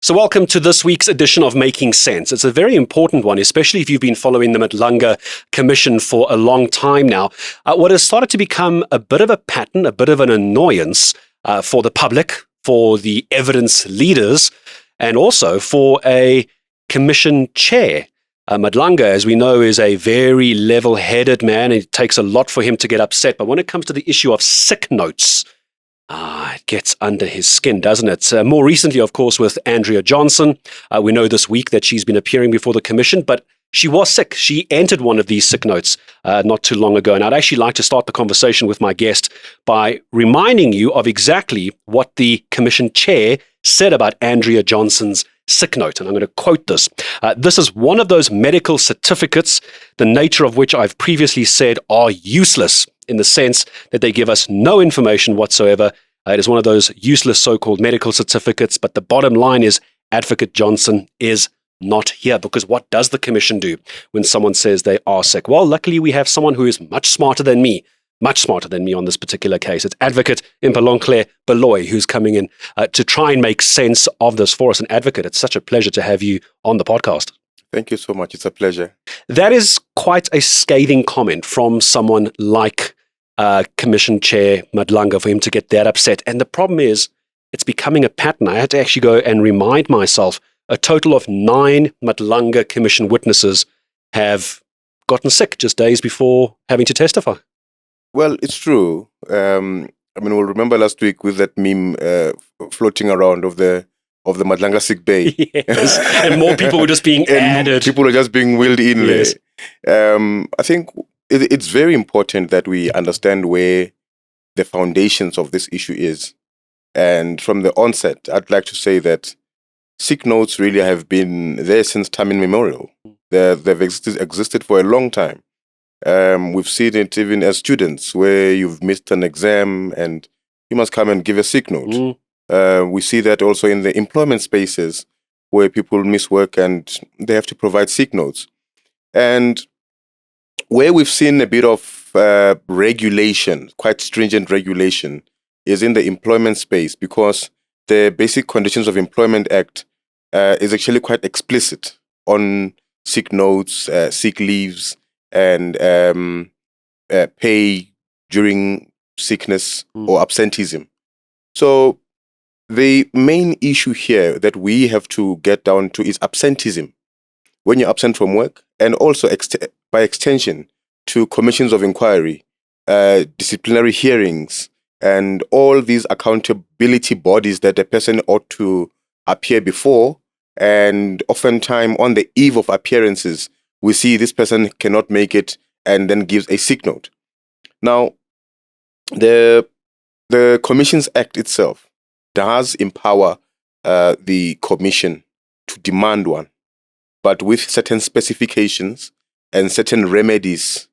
So welcome to this week's edition of Making Sense. It's a very important one, especially if you've been following the Madlanga Commission for a long time now. What has started to become a bit of a pattern, a bit of an annoyance for the public, for the evidence leaders, and also for a commission chair. Madlanga, as we know, is a very level-headed man. It takes a lot for him to get upset. But when it comes to the issue of sick notes, it gets under his skin, doesn't it? More recently, of course, with Andrea Johnson. We know this week that she's been appearing before the commission, but she was sick. She entered one of these sick notes not too long ago. And I'd actually like to start the conversation with my guest by reminding you of exactly what the commission chair said about Andrea Johnson's sick note. And I'm going to quote this. This is one of those medical certificates, the nature of which I've previously said are useless in the sense that they give us no information whatsoever. It is one of those useless so-called medical certificates. But the bottom line is Advocate Johnson is not here, because what does the commission do when someone says they are sick? Well, luckily we have someone who is much smarter than me on this particular case. It's Advocate Mpilonhle Baloyi who's coming in to try and make sense of this for us. And Advocate, it's such a pleasure to have you on the podcast. Thank you so much. It's a pleasure. That is quite a scathing comment from someone like Commission Chair Madlanga for him to get that upset. And the problem is it's becoming a pattern. I had to actually go and remind myself a total of 9 Madlanga Commission witnesses have gotten sick just days before having to testify. Well, it's true. We'll remember last week with that meme floating around of the Madlanga sick bay. Yes, and more people were just being added. People are just being wheeled in yes. there. I think it's very important that we understand where the foundations of this issue is. And from the onset, I'd like to say that sick notes really have been there since time immemorial. They've existed for a long time. We've seen it even as students, where you've missed an exam and you must come and give a sick note. We see that also in the employment spaces where people miss work and they have to provide sick notes. And where we've seen a bit of regulation, quite stringent regulation, is in the employment space, because the Basic Conditions of Employment Act is actually quite explicit on sick notes, sick leaves, and pay during sickness or absenteeism. So the main issue here that we have to get down to is absenteeism. When you're absent from work, and also by extension to commissions of inquiry, disciplinary hearings, and all these accountability bodies that a person ought to appear before. And oftentimes on the eve of appearances, we see this person cannot make it and then gives a sick note. Now, the Commissions Act itself does empower the commission to demand one, but with certain specifications and certain remedies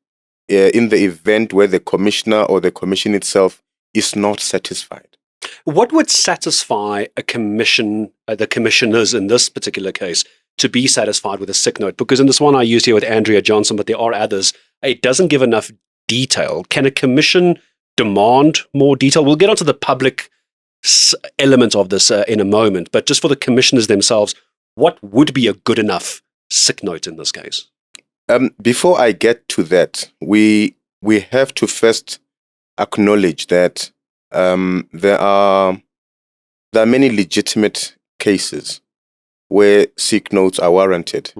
in the event where the commissioner or the commission itself is not satisfied. What would satisfy a commission, the commissioners in this particular case, to be satisfied with a sick note? Because in this one I used here with Andrea Johnson, but there are others, it doesn't give enough detail. Can a commission demand more detail? We'll get onto the public element of this in a moment, but just for the commissioners themselves, what would be a good enough sick note in this case? Before I get to that, we have to first acknowledge that there are many legitimate cases where sick notes are warranted,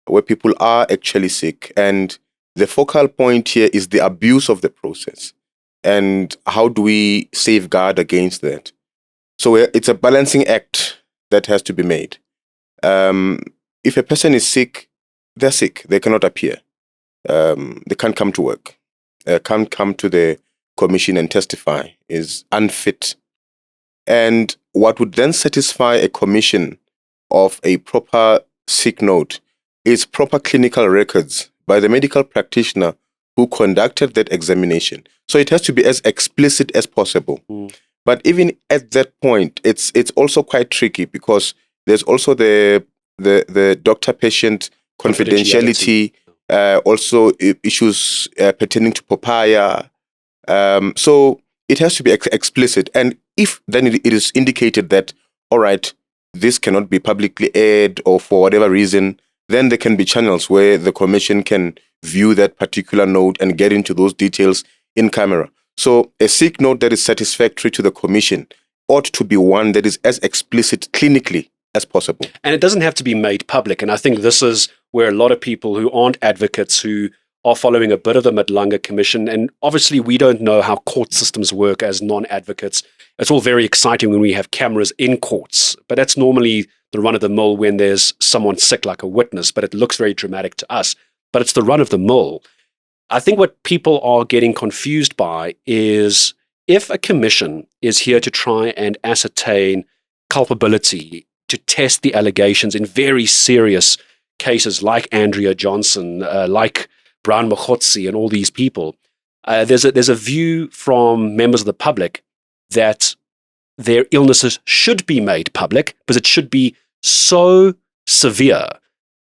where people are actually sick. And the focal point here is the abuse of the process. And how do we safeguard against that? So it's a balancing act that has to be made. If a person is sick, they're sick. They cannot appear. They can't come to work. Can't come to the commission and testify, is unfit. And what would then satisfy a commission of a proper sick note is proper clinical records by the medical practitioner who conducted that examination. So it has to be as explicit as possible. But even at that point, it's also quite tricky, because there's also the doctor-patient confidentiality, also issues pertaining to papaya. So it has to be explicit. And if then it is indicated that, all right, this cannot be publicly aired or for whatever reason, then there can be channels where the commission can view that particular note and get into those details in camera. So a sick note that is satisfactory to the commission ought to be one that is as explicit clinically as possible. And it doesn't have to be made public. And I think this is where a lot of people who aren't advocates, who are following a bit of the Madlanga Commission, and obviously we don't know how court systems work as non-advocates. It's all very exciting when we have cameras in courts, but that's normally the run-of-the-mill when there's someone sick like a witness, but it looks very dramatic to us. But it's the run-of-the-mill. I think what people are getting confused by is if a commission is here to try and ascertain culpability, to test the allegations in very serious cases like Andrea Johnson, like Brown Mokhotsi and all these people, there's a view from members of the public that their illnesses should be made public because it should be so severe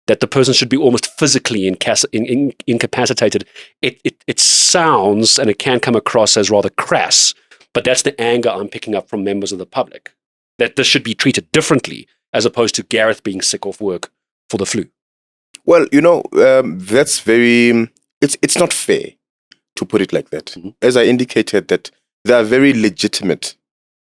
that the person should be almost physically incapacitated. It sounds, and it can come across as rather crass, but that's the anger I'm picking up from members of the public, that this should be treated differently as opposed to Gareth being sick off work for the flu. Well, that's very, it's not fair to put it like that. Mm-hmm. As I indicated, that there are very legitimate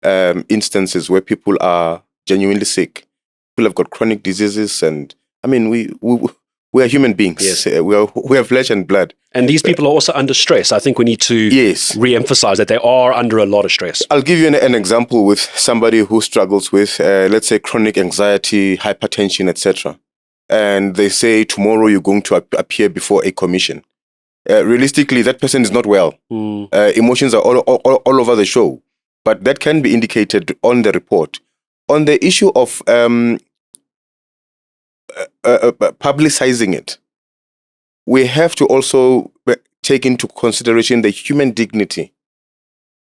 instances where people are genuinely sick. People have got chronic diseases, and I mean, we are human beings. Yes. We have flesh and blood. And these people are also under stress. I think we need to re-emphasize that they are under a lot of stress. I'll give you an example with somebody who struggles with, let's say, chronic anxiety, hypertension, etc. And they say, tomorrow you're going to appear before a commission. Realistically, that person is not well. Emotions are all over the show. But that can be indicated on the report. On the issue of publicizing it, we have to also take into consideration the human dignity.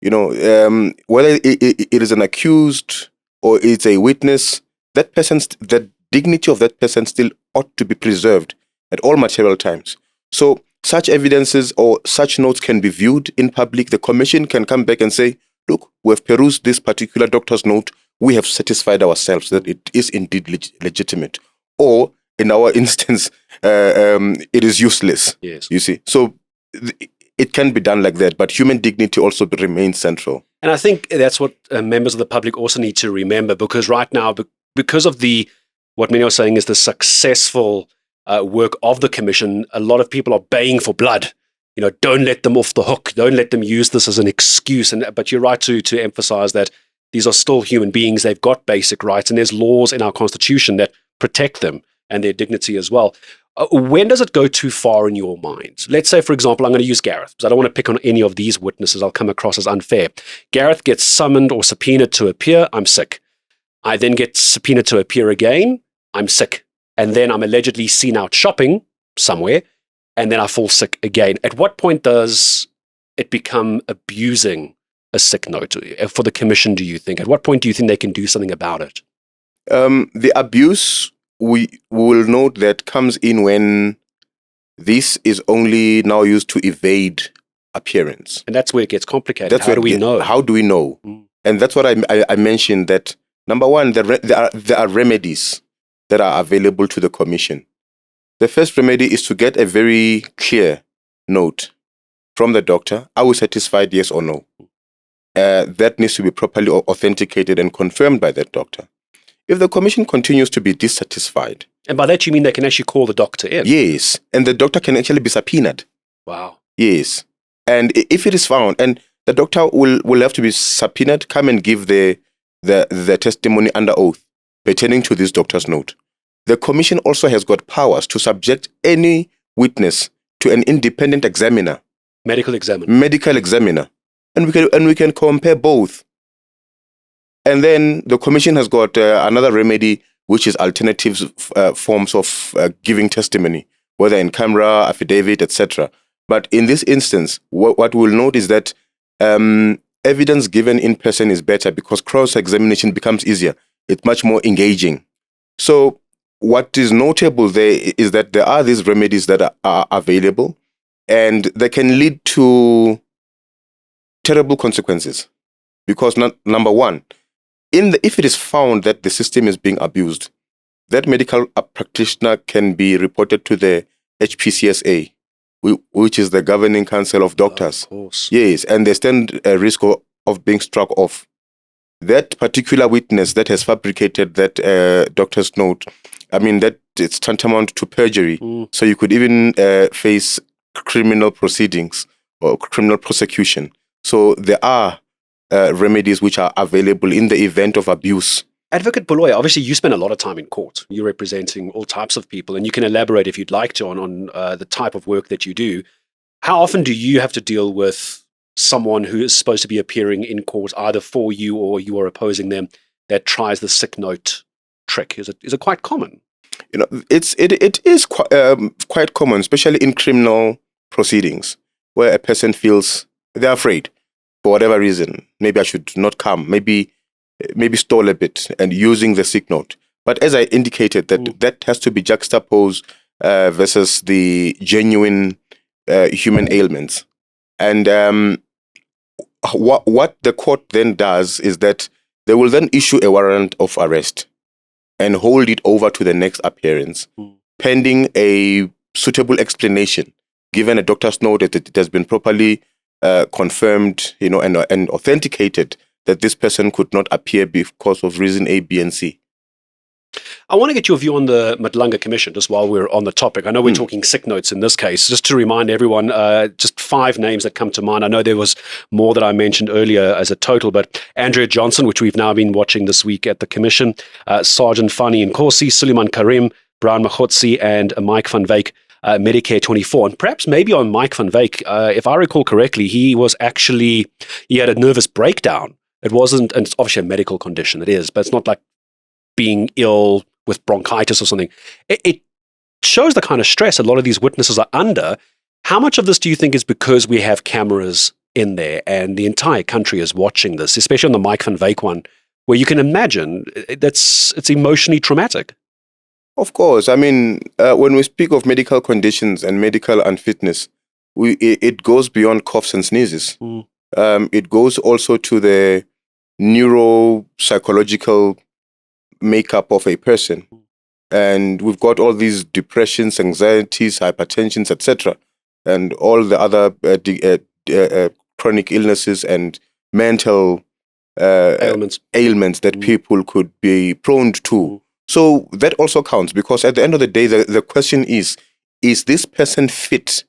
Whether it is an accused or it's a witness, the dignity of that person still ought to be preserved at all material times. So such evidences or such notes can be viewed in public. The commission can come back and say, look, we have perused this particular doctor's note. We have satisfied ourselves that it is indeed legitimate. Or in our instance, it is useless. Yes. You see, so it can be done like that, but human dignity also remains central. And I think that's what members of the public also need to remember, because right now, because of what many are saying is the successful work of the commission, a lot of people are baying for blood. Don't let them off the hook. Don't let them use this as an excuse. But you're right to emphasize that these are still human beings. They've got basic rights, and there's laws in our constitution that protect them and their dignity as well. When does it go too far in your mind? Let's say, for example, I'm going to use Gareth, because I don't want to pick on any of these witnesses. I'll come across as unfair. Gareth gets summoned or subpoenaed to appear. I'm sick. I then get subpoenaed to appear again. I'm sick. And then I'm allegedly seen out shopping somewhere, and then I fall sick again. At what point does it become abusing a sick note for the commission, do you think? At what point do you think they can do something about it? The abuse, we will note that comes in when this is only now used to evade appearance. And that's where it gets complicated. How do we know? How do we know? And that's what I mentioned, that number one, there are remedies that are available to the commission. The first remedy is to get a very clear note from the doctor. Are we satisfied, yes or no? That needs to be properly authenticated and confirmed by that doctor. If the commission continues to be dissatisfied... And by that you mean they can actually call the doctor in? Yes, and the doctor can actually be subpoenaed. Wow. Yes. And if it is found, and the doctor will have to be subpoenaed, come and give the testimony under oath pertaining to this doctor's note. The commission also has got powers to subject any witness to an independent examiner. Medical examiner. And we can compare both. And then the commission has got another remedy, which is alternative forms of giving testimony, whether in camera, affidavit, etc. But in this instance, what we'll note is that evidence given in person is better because cross-examination becomes easier. It's much more engaging. So what is notable there is that there are these remedies that are available, and they can lead to terrible consequences. Because number one, if it is found that the system is being abused, that medical practitioner can be reported to the HPCSA, which is the Governing Council of Doctors. Of course. Yes, and they stand a risk of being struck off. That particular witness that has fabricated that doctor's note, I mean, that it's tantamount to perjury. So you could even face criminal proceedings or criminal prosecution. So there are remedies which are available in the event of abuse. Advocate Baloyi, obviously you spend a lot of time in court. You're representing all types of people, and you can elaborate if you'd like to on the type of work that you do. How often do you have to deal with someone who is supposed to be appearing in court, either for you or you are opposing them, that tries the sick note trick? Is it quite common? You know, it is quite common, especially in criminal proceedings, where a person feels they're afraid for whatever reason. Maybe I should not come. Maybe stall a bit and using the sick note. But as I indicated, that has to be juxtaposed versus the genuine human ailments. And what the court then does is that they will then issue a warrant of arrest and hold it over to the next appearance, pending a suitable explanation, given a doctor's note that it has been properly confirmed, and authenticated that this person could not appear because of reason A, B, and C. I want to get your view on the Madlanga Commission, just while we're on the topic. I know we're talking sick notes in this case. Just to remind everyone, just 5 names that come to mind. I know there was more that I mentioned earlier as a total, but Andrea Johnson, which we've now been watching this week at the Commission, Sergeant Fani Nkosi, Suleiman Karim, Brian Mahotsi, and Mike van Wyk, Medicare 24. And perhaps maybe on Mike van Wyk, if I recall correctly, he had a nervous breakdown. It wasn't, and it's obviously a medical condition, it is, but it's not like being ill with bronchitis or something. It shows the kind of stress a lot of these witnesses are under. How much of this do you think is because we have cameras in there and the entire country is watching this, especially on the Mike van Wyk one, where you can imagine it's emotionally traumatic? Of course. I mean, when we speak of medical conditions and medical unfitness, it goes beyond coughs and sneezes. It goes also to the neuropsychological makeup of a person. And we've got all these depressions, anxieties, hypertensions, etc., and all the other chronic illnesses and mental ailments that people could be prone to. So that also counts, because at the end of the day, the question is this person fit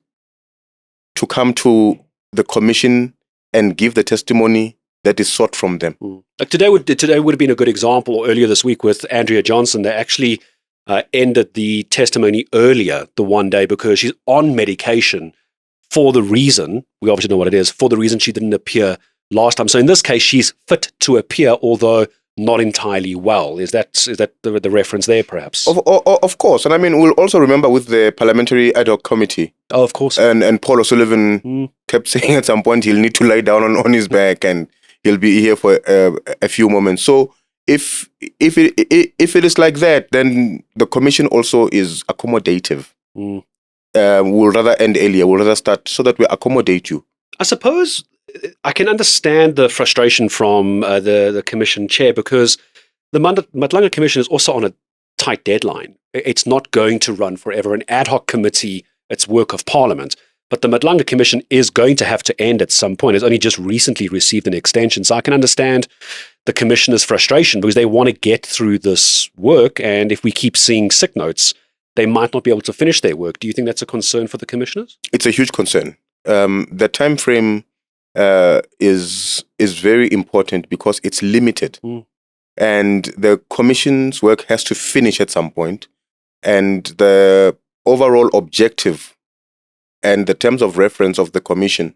to come to the commission and give the testimony that is sought from them? Like today would have been a good example, or earlier this week with Andrea Johnson. They actually ended the testimony earlier the one day because she's on medication for the reason, we obviously know what it is, for the reason she didn't appear last time. So in this case, she's fit to appear, although not entirely well. Is that the reference there, perhaps? Of course. And I mean, we'll also remember with the Parliamentary Ad Hoc Committee. Oh, of course. And Paul O'Sullivan kept saying at some point he'll need to lie down on his back and he'll be here for a few moments. So if it is like that, then the commission also is accommodative. We'll rather end earlier. We'll rather start so that we accommodate you. I suppose I can understand the frustration from the commission chair, because the Madlanga Commission is also on a tight deadline. It's not going to run forever. An ad hoc committee, it's work of Parliament. But the Madlanga Commission is going to have to end at some point. It's only just recently received an extension. So I can understand the commissioner's frustration, because they want to get through this work. And if we keep seeing sick notes, they might not be able to finish their work. Do you think that's a concern for the commissioners? It's a huge concern. The time frame is very important because it's limited. And the commission's work has to finish at some point. And the overall objective and the terms of reference of the commission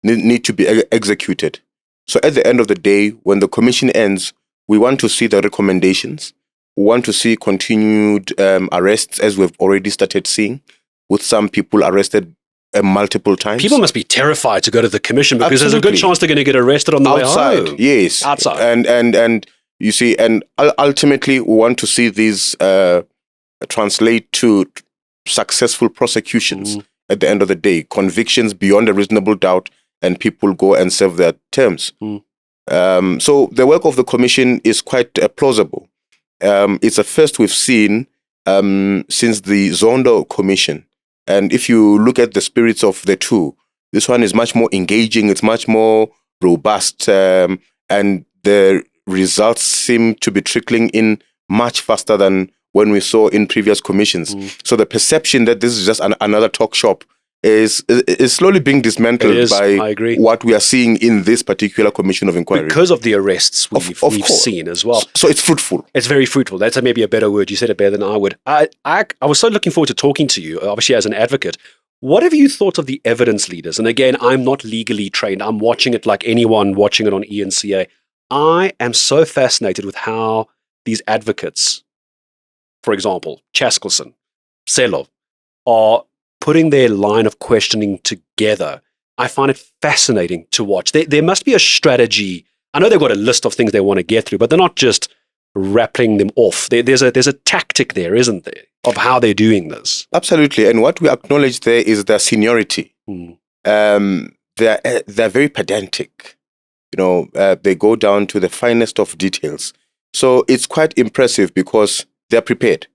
need to be executed. So at the end of the day, when the commission ends, we want to see the recommendations. We want to see continued arrests, as we've already started seeing, with some people arrested multiple times. People must be terrified to go to the commission, because Absolutely. There's a good chance they're going to get arrested on the way home. Yes. Outside. And you see, and ultimately we want to see these translate to successful prosecutions at the end of the day, convictions beyond a reasonable doubt, and people go and serve their terms. So the work of the commission is quite plausible. It's a first we've seen since the Zondo Commission. And if you look at the spirits of the two, this one is much more engaging, it's much more robust, and the results seem to be trickling in much faster than when we saw in previous commissions. So the perception that this is just another talk shop is slowly being dismantled by what we are seeing in this particular commission of inquiry. Because of the arrests we've seen as well. So it's fruitful. It's very fruitful. That's maybe a better word. You said it better than I would. I was so looking forward to talking to you, obviously as an advocate. What have you thought of the evidence leaders? And again, I'm not legally trained. I'm watching it like anyone watching it on ENCA. I am so fascinated with how these advocates, for example, Chaskelson, Selov, are putting their line of questioning together. I find it fascinating to watch. There must be a strategy. I know they've got a list of things they want to get through, but they're not just rappelling them off. There's a tactic there, isn't there, of how they're doing this? Absolutely. And what we acknowledge there is their seniority. They're very pedantic. They go down to the finest of details. So it's quite impressive because they're prepared.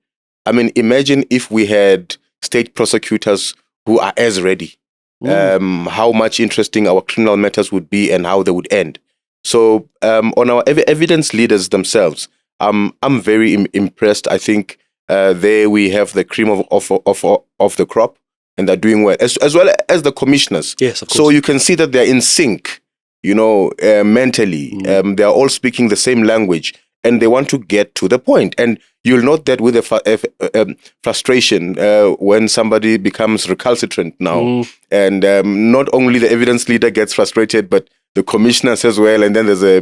I mean, imagine if we had state prosecutors who are as ready, how much interesting our criminal matters would be and how they would end. So on our evidence leaders themselves, I'm very impressed. I think there we have the cream of the crop, and they're doing well, as well as the commissioners. Yes, of course. So you can see that they're in sync, mentally. They're all speaking the same language, and they want to get to the point. And you'll note that with the frustration when somebody becomes recalcitrant now. And not only the evidence leader gets frustrated, but the commissioners as well. And then there's a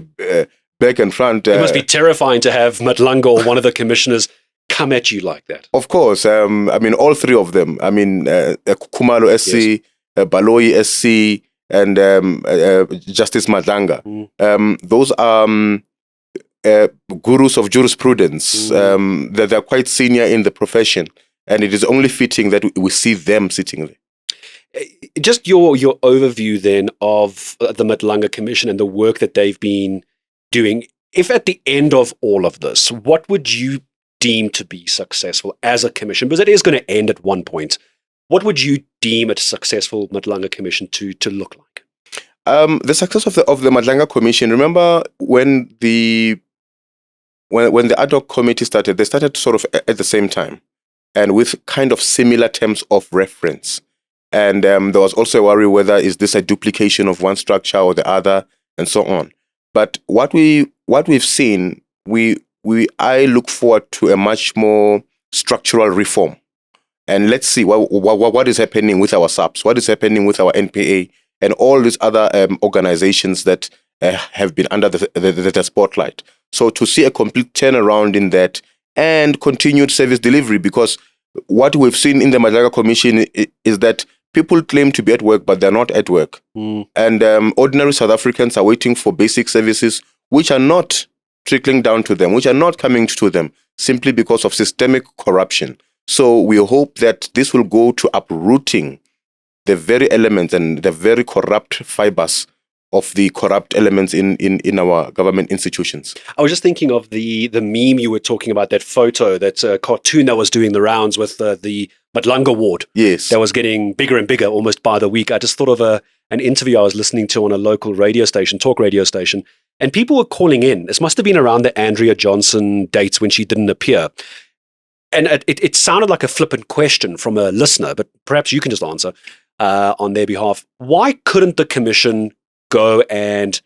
back and front. It must be terrifying to have Madlanga or one of the commissioners come at you like that. Of course. All three of them. Kumalo SC, Baloyi SC, and Justice Madlanga. Those are gurus of jurisprudence. They're quite senior in the profession, and it is only fitting that we see them sitting there. Just your overview then of the Madlanga Commission and the work that they've been doing. If at the end of all of this, what would you deem to be successful as a commission? Because it is going to end at one point. What would you deem a successful Madlanga Commission to look like? The success of the Madlanga Commission, remember when the ad hoc committee started, they started sort of at the same time and with kind of similar terms of reference. And there was also a worry whether is this a duplication of one structure or the other, and so on. But what we've seen, I look forward to a much more structural reform. And let's see what is happening with our SAPs, what is happening with our NPA, and all these other organizations that have been under the spotlight. So to see a complete turnaround in that and continued service delivery, because what we've seen in the Madlanga Commission is that people claim to be at work, but they're not at work. And ordinary South Africans are waiting for basic services which are not trickling down to them, which are not coming to them simply because of systemic corruption. So we hope that this will go to uprooting the very elements and the very corrupt fibers of the corrupt elements in our government institutions. I was just thinking of the meme you were talking about, that photo, that cartoon that was doing the rounds with the Madlanga ward. Yes. That was getting bigger and bigger almost by the week. I just thought of an interview I was listening to on a local radio station, talk radio station, and people were calling in. This must have been around the Andrea Johnson dates when she didn't appear. And it sounded like a flippant question from a listener, but perhaps you can just answer on their behalf. Why couldn't the commission go and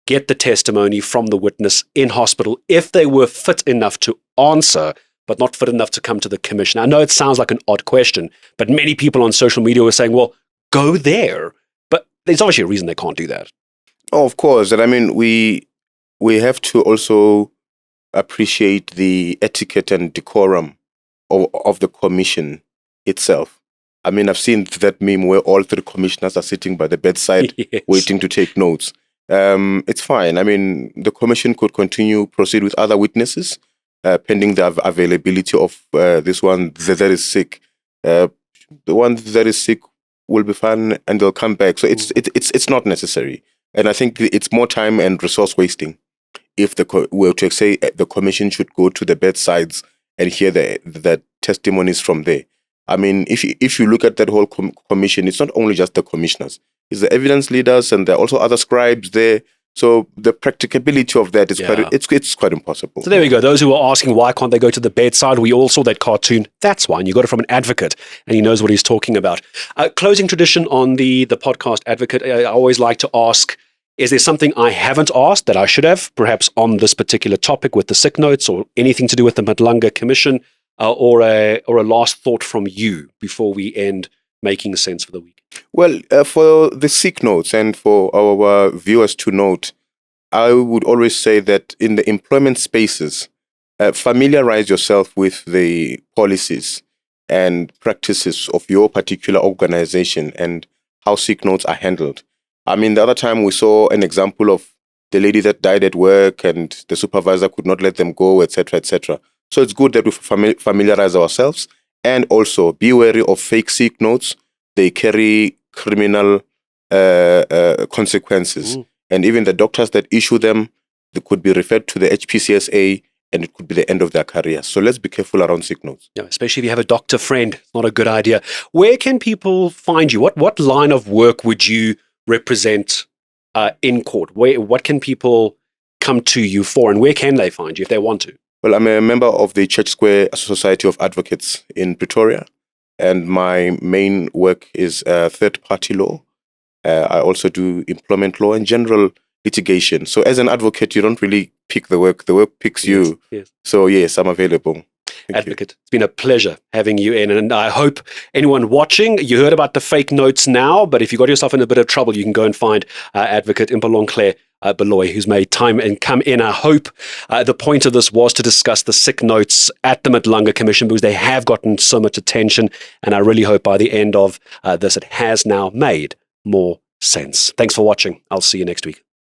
get the testimony from the witness in hospital if they were fit enough to answer, but not fit enough to come to the commission? I know it sounds like an odd question, but many people on social media were saying, well, go there. But there's obviously a reason they can't do that. Oh, of course. And I mean, we have to also appreciate the etiquette and decorum of the commission itself. I mean, I've seen that meme where all three commissioners are sitting by the bedside Yes. waiting to take notes. It's fine. I mean, the commission could proceed with other witnesses pending the availability of this one that is sick. The one that is sick will be fine and they'll come back. So it's not necessary. And I think it's more time and resource wasting if were to say the commission should go to the bedsides and hear the testimonies from there. I mean, if you look at that whole commission, it's not only just the commissioners, it's the evidence leaders, and there are also other scribes there. So the practicability of that is it's quite impossible. So there we go. Those who are asking why can't they go to the bedside, we all saw that cartoon. That's why. And you got it from an advocate, and he knows what he's talking about. Closing tradition on the podcast, Advocate. I always like to ask, is there something I haven't asked that I should have, perhaps on this particular topic with the sick notes or anything to do with the Madlanga Commission, or a last thought from you before we end making sense for the week? Well, for the sick notes and for our viewers to note, I would always say that in the employment spaces, familiarize yourself with the policies and practices of your particular organization and how sick notes are handled. I mean, the other time we saw an example of the lady that died at work and the supervisor could not let them go, etc., etc. So it's good that we familiarize ourselves, and also be wary of fake sick notes. They carry criminal consequences. And even the doctors that issue them, they could be referred to the HPCSA, and it could be the end of their career. So let's be careful around sick notes. Yeah, especially if you have a doctor friend. It's not a good idea. Where can people find you? What line of work would you represent in court? What can people come to you for, and where can they find you if they want to? Well, I'm a member of the Church Square Society of Advocates in Pretoria, and my main work is third-party law. I also do employment law and general litigation. So as an advocate, you don't really pick the work. The work picks you. Yes. So yes, I'm available. Advocate, it's been a pleasure having you in, and I hope anyone watching, you heard about the fake notes now, but if you got yourself in a bit of trouble, you can go and find Advocate Mpilonhle Baloyi, who's made time and come in. I hope the point of this was to discuss the sick notes at the Madlanga Commission, because they have gotten so much attention, and I really hope by the end of this, it has now made more sense. Thanks for watching. I'll see you next week.